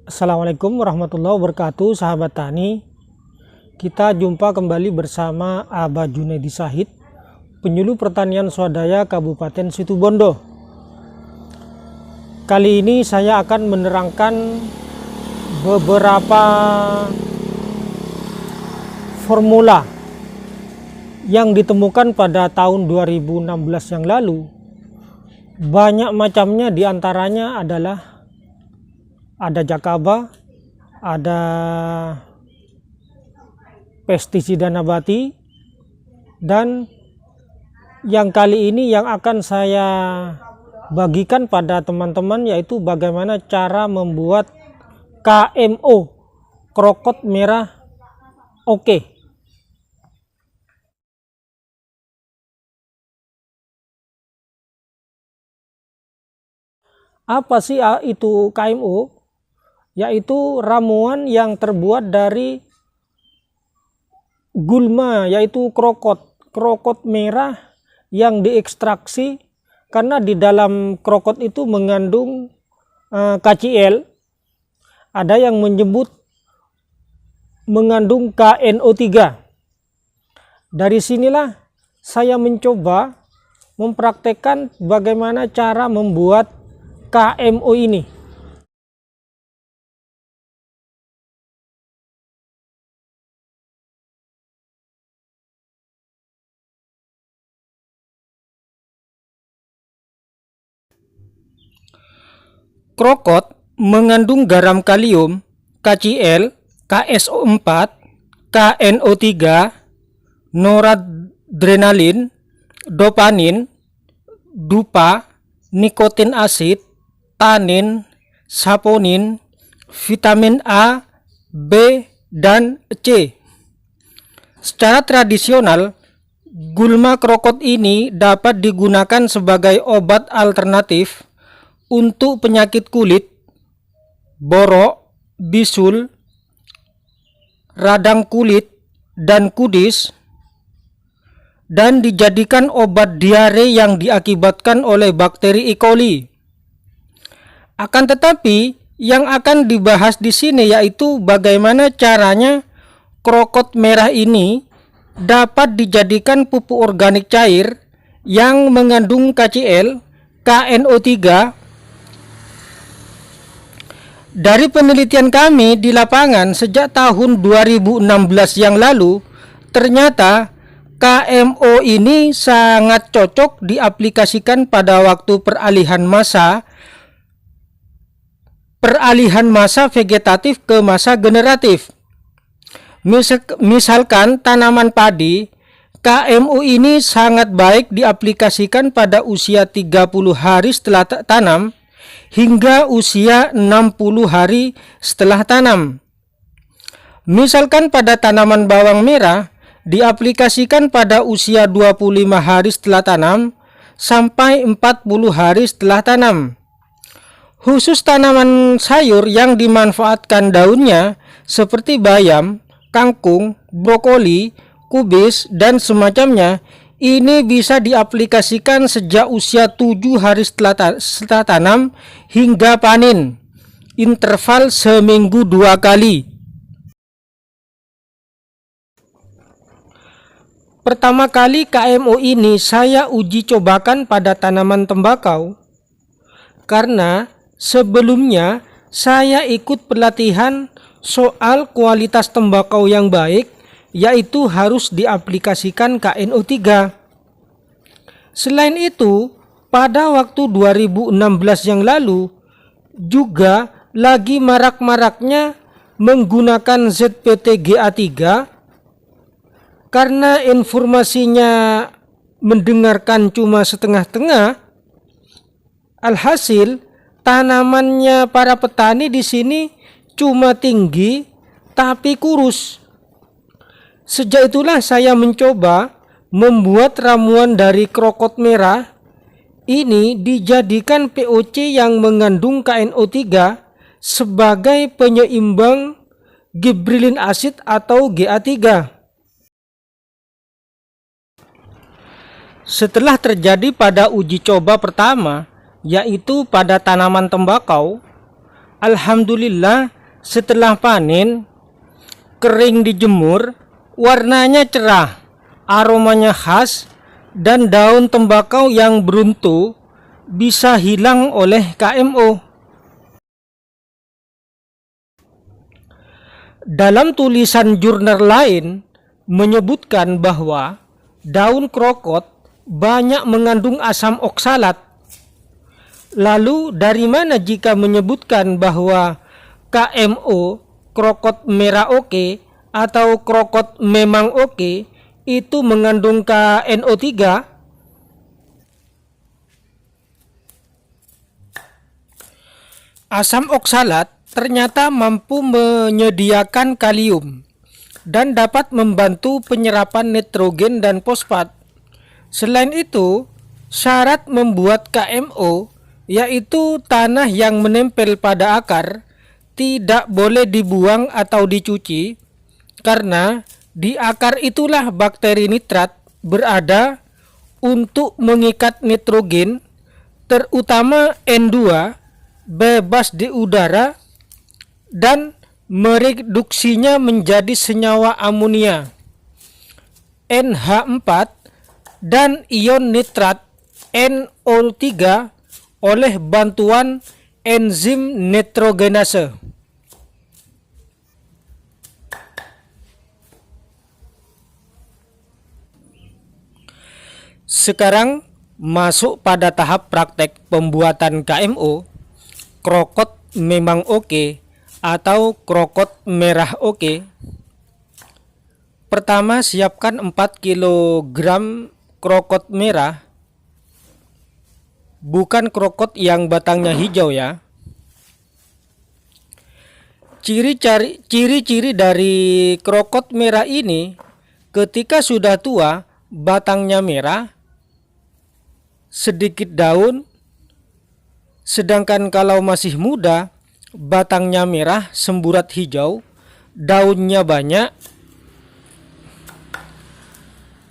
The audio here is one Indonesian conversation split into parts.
Assalamualaikum warahmatullahi wabarakatuh, sahabat tani. Kita jumpa kembali bersama Abah Junaidi Sahid, penyuluh pertanian swadaya Kabupaten Situbondo. Kali ini saya akan menerangkan beberapa formula yang ditemukan pada tahun 2016 yang lalu. Banyak macamnya, diantaranya adalah ada Jakaba, ada pestisida nabati, dan yang kali ini yang akan saya bagikan pada teman-teman yaitu bagaimana cara membuat KMO, krokot merah oke. Apa sih itu KMO? Yaitu ramuan yang terbuat dari gulma, yaitu krokot merah yang diekstraksi, karena di dalam krokot itu mengandung KCl. Ada yang menyebut mengandung KNO3. Dari sinilah saya mencoba mempraktekkan bagaimana cara membuat KMO ini. Krokot mengandung garam kalium, KCl, KSO4, KNO3, noradrenalin, dopanin, dupa, nikotin asid, tanin, saponin, vitamin A, B, dan C. Secara tradisional, gulma krokot ini dapat digunakan sebagai obat alternatif untuk penyakit kulit, borok, bisul, radang kulit, dan kudis, dan dijadikan obat diare yang diakibatkan oleh bakteri E. coli. Akan tetapi, yang akan dibahas di sini yaitu bagaimana caranya krokot merah ini dapat dijadikan pupuk organik cair yang mengandung KCl, KNO3. Dari penelitian kami di lapangan sejak tahun 2016 yang lalu, ternyata KMO ini sangat cocok diaplikasikan pada waktu peralihan masa vegetatif ke masa generatif. Misalkan tanaman padi, KMO ini sangat baik diaplikasikan pada usia 30 hari setelah tanam hingga usia 60 hari setelah tanam. Misalkan pada tanaman bawang merah diaplikasikan pada usia 25 hari setelah tanam sampai 40 hari setelah tanam. Khusus tanaman sayur yang dimanfaatkan daunnya seperti bayam, kangkung, brokoli, kubis, dan semacamnya, ini bisa diaplikasikan sejak usia 7 hari setelah tanam hingga panen, interval seminggu 2 kali. Pertama kali KMO ini saya uji cobakan pada tanaman tembakau, karena sebelumnya saya ikut pelatihan soal kualitas tembakau yang baik, yaitu harus diaplikasikan KNO3. Selain itu, pada waktu 2016 yang lalu juga lagi marak-maraknya menggunakan ZPT GA3, karena informasinya mendengarkan cuma setengah-tengah. Alhasil tanamannya para petani di sini cuma tinggi tapi kurus. Sejak itulah saya mencoba membuat ramuan dari krokot merah ini dijadikan POC yang mengandung KNO3 sebagai penyeimbang gibberellin acid atau GA3. Setelah terjadi pada uji coba pertama, yaitu pada tanaman tembakau, Alhamdulillah, setelah panen, kering dijemur, warnanya cerah, aromanya khas, dan daun tembakau yang beruntu bisa hilang oleh KMO. Dalam tulisan jurnal lain menyebutkan bahwa daun krokot banyak mengandung asam oksalat. Lalu dari mana jika menyebutkan bahwa KMO, krokot merah oke, atau krokot memang oke, itu mengandung KNO3? Asam oksalat ternyata mampu menyediakan kalium dan dapat membantu penyerapan nitrogen dan fosfat. Selain itu, syarat membuat KMO, yaitu tanah yang menempel pada akar, tidak boleh dibuang atau dicuci, karena di akar itulah bakteri nitrat berada untuk mengikat nitrogen, terutama N2, bebas di udara dan mereduksinya menjadi senyawa amonia NH4 dan ion nitrat NO3 oleh bantuan enzim nitrogenase. Sekarang masuk pada tahap praktek pembuatan KMO, krokot memang oke atau krokot merah oke. Pertama, siapkan 4 kg krokot merah, bukan krokot yang batangnya hijau ya. Ciri-ciri dari krokot merah ini, ketika sudah tua, batangnya merah, sedikit daun, sedangkan kalau masih muda, batangnya merah, semburat hijau, daunnya banyak.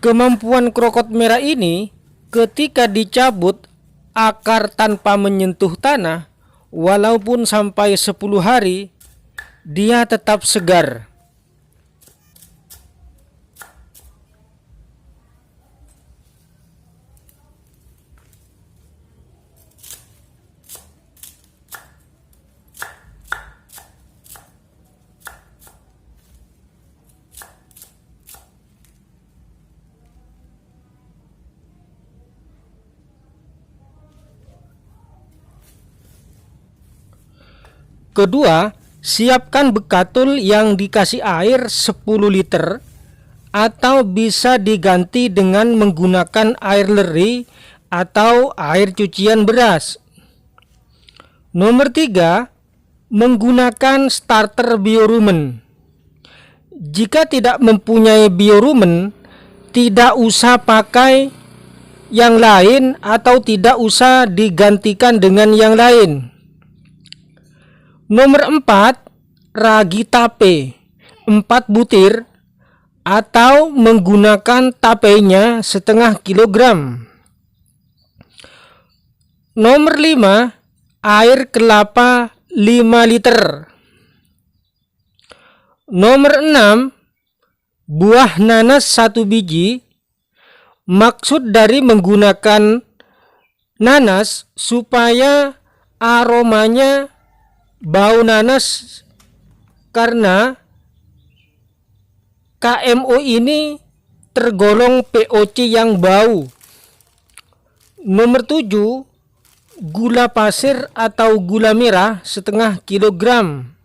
Kemampuan krokot merah ini ketika dicabut akar tanpa menyentuh tanah, walaupun sampai 10 hari, dia tetap segar. Kedua, siapkan bekatul yang dikasih air 10 liter atau bisa diganti dengan menggunakan air leri atau air cucian beras. Nomor 3, menggunakan starter biorumen. Jika tidak mempunyai biorumen, tidak usah pakai yang lain atau tidak usah digantikan dengan yang lain. Nomor 4, ragi tape 4 butir atau menggunakan tapenya setengah kilogram. Nomor 5, air kelapa 5 liter. Nomor 6, buah nanas 1 biji. Maksud dari menggunakan nanas supaya aromanya bau nanas, karena KMO ini tergolong VOC yang bau. Nomor 7, gula pasir atau gula merah setengah kilogram.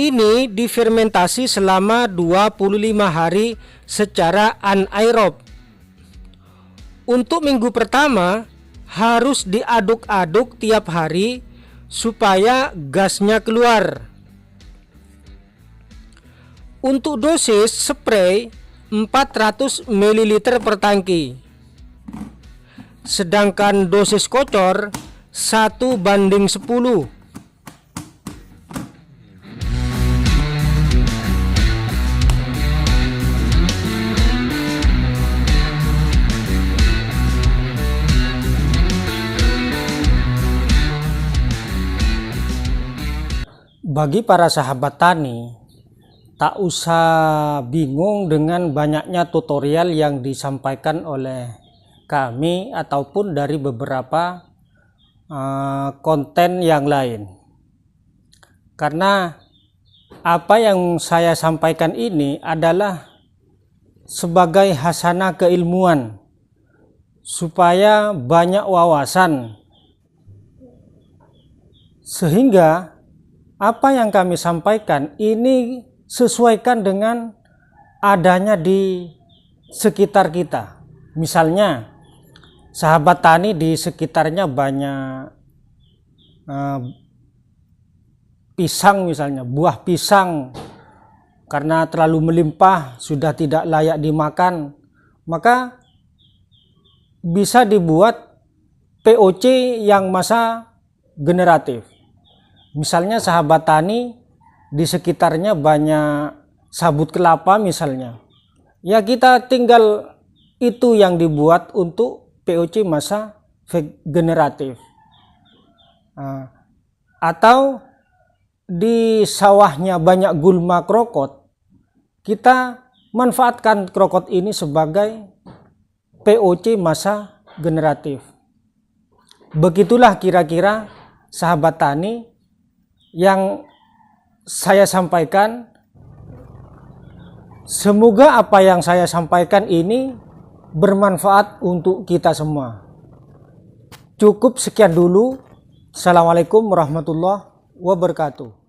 ini difermentasi selama 25 hari secara anaerob. Untuk minggu pertama harus diaduk-aduk tiap hari supaya gasnya keluar. Untuk dosis spray 400 ml per tangki. Sedangkan dosis kocor 1:10. Bagi para sahabat tani, tak usah bingung dengan banyaknya tutorial yang disampaikan oleh kami ataupun dari beberapa konten yang lain. Karena apa yang saya sampaikan ini adalah sebagai hasanah keilmuan, supaya banyak wawasan, sehingga apa yang kami sampaikan ini sesuaikan dengan adanya di sekitar kita. Misalnya sahabat tani di sekitarnya banyak pisang, misalnya buah pisang karena terlalu melimpah sudah tidak layak dimakan, maka bisa dibuat POC yang masa generatif. Misalnya sahabat tani di sekitarnya banyak sabut kelapa misalnya, ya kita tinggal itu yang dibuat untuk POC masa generatif. Atau di sawahnya banyak gulma krokot, kita manfaatkan krokot ini sebagai POC masa generatif. Begitulah kira-kira sahabat tani yang saya sampaikan. Semoga apa yang saya sampaikan ini bermanfaat untuk kita semua. Cukup sekian dulu. Assalamualaikum warahmatullahi wabarakatuh.